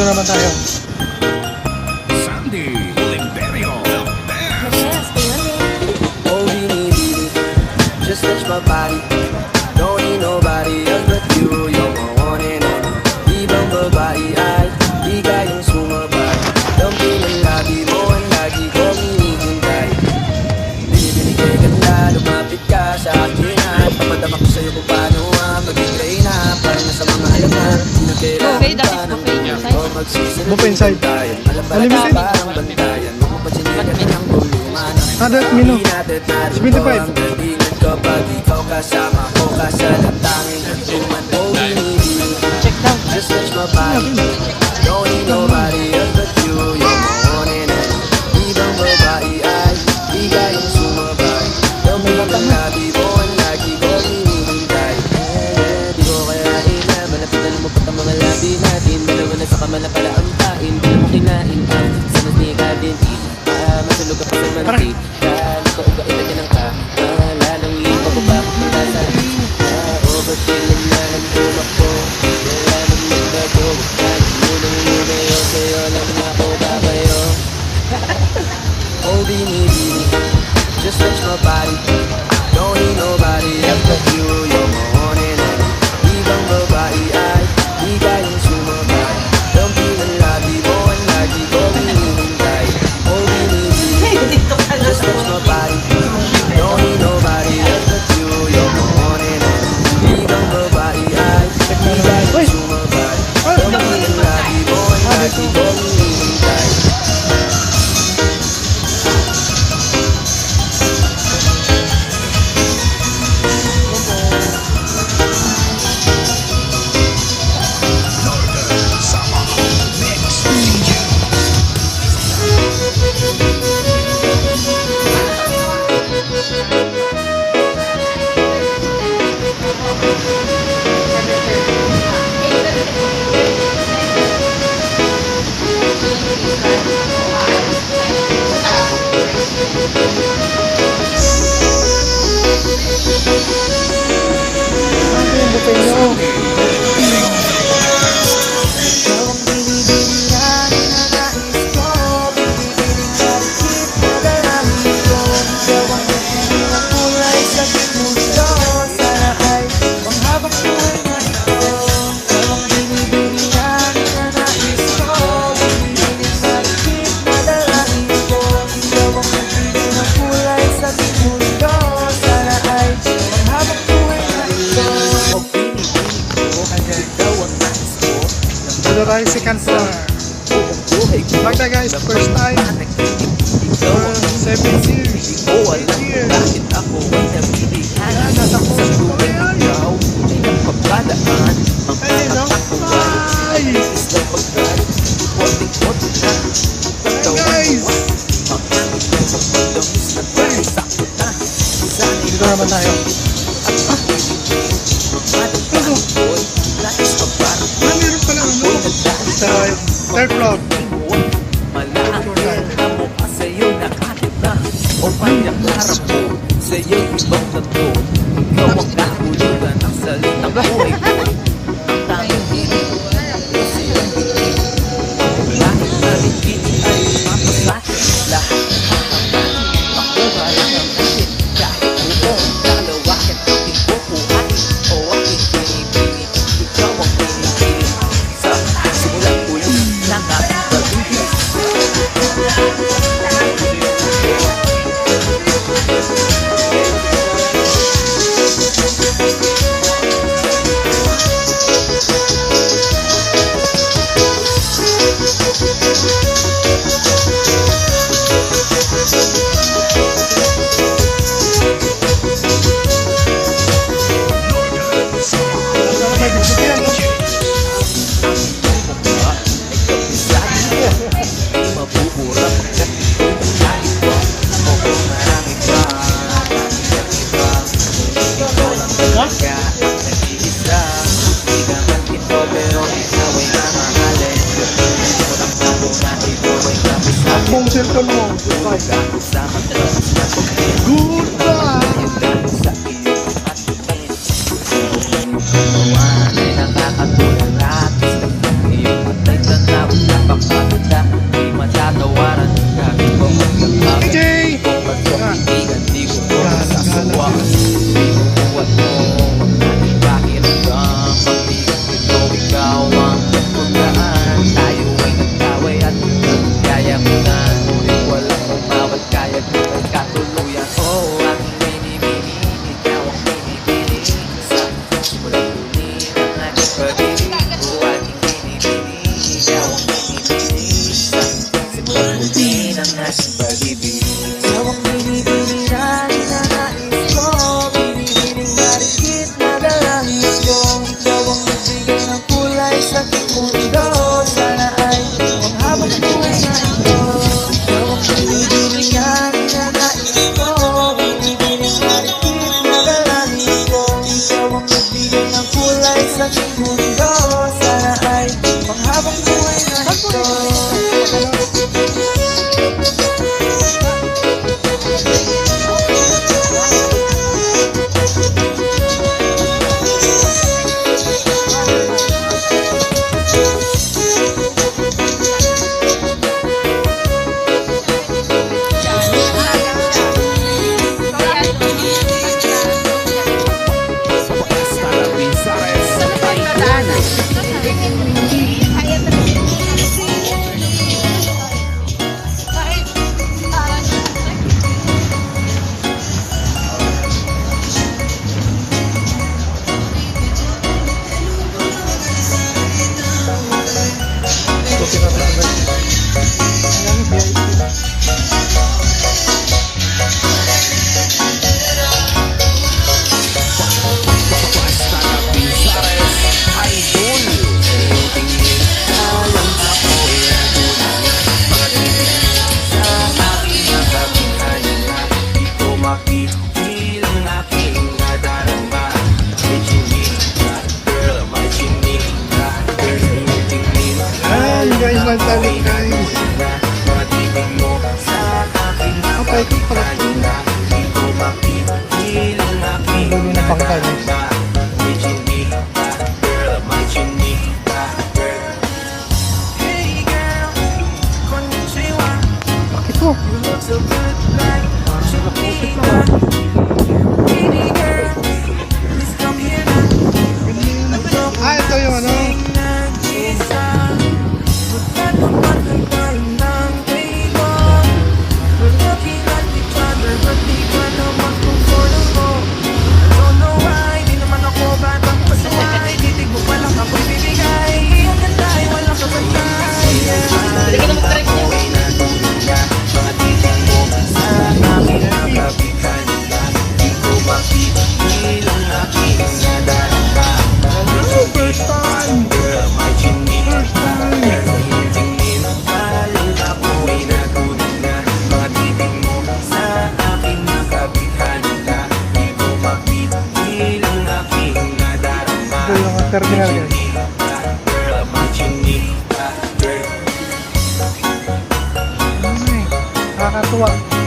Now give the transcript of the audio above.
naman tayo. Sandy Imperio, the best. Oh, beanie, just touch my body. Don't need nobody else but you. You're my one and only. Ibang babae ay di kayang sumabay. Dampi ng labi mo ang lagi ko hinihintay. Binibili kay ganda, lumapit ka sa akin at papadama ko sa'yo kung paano maging reyna. Parang nasa mga alaman, di na kailangan pa ng buhay o magsisunod. Buffet inside. Unlimited? Parang bantayan mo, pansinigan ng guluman. 100 mino. 75. Kapag ikaw kasama ko, kasalang tanging hantuman. Oh, binibili, Check down. just touch my body. Don't need nobody else but you. You're my one and only. Ibang babae ay di kayang sumabay. Dami ng labi mo ang lagi ko hinihintay. Di ko kaya ina, malapit na lumapot ang mga labi natin. Dalawa na sa kamala pala ang kain. Di na mo kinain ang sanat ni Kadenti. Matulog ka pa sa mantik. Kala ko uga ina din ang ka. Lalang lipa ko bakit mula sa overfilling na ng tulak ko. Wala nang magbago. Kahit munang lumayo sa'yo lang ako babayo. Oh, binibini, just touch my body. Don't need nobody else but you. You're my one and only. Ibang babae ay di kayang sumabay. Dampi ng labi mo ang lagi ko hinihintay. Oh, binibini, just touch my body. Don't need nobody else but you. You're my one and only. Ibang babae ay di kayang sumabay. Dampi ng labi mo ang lagi ko hinihintay. Northern Sama Mix DJ. Yung buffet nyo. Dito tayo second floor. Like that guys, first time. 7 years. 8 years. Yan, nasa post ko na yan. Hey, no? Hi! Hey guys! Dito naman tayo. Meron pala ano? Sa third floor. Sa'yo'y ibang tato. Ikaw ang kahulugan ng salitang buhay ko. Ang tanging hiling kasi ang bitin. Kahit maritin ay mapasakin. Lahat ng hahangin makuha lang ang akin. Kahit buong dalawakin aking kukuhain o aking pinipili. Ikaw ang pinipili sa simulang ulo ng aking pag-ibig. paikot pala. Di ko mapigilang aking Dulo na pangkal. nadarama. May chinika, girl, may chinika, girl. Hey girl, konnichiwa. Bakit po? You look so good like chinika. Baby girl, please come here now. Ah, ito yung ano. First time! Ito yung terminal guys. Ay, nakakatuwa.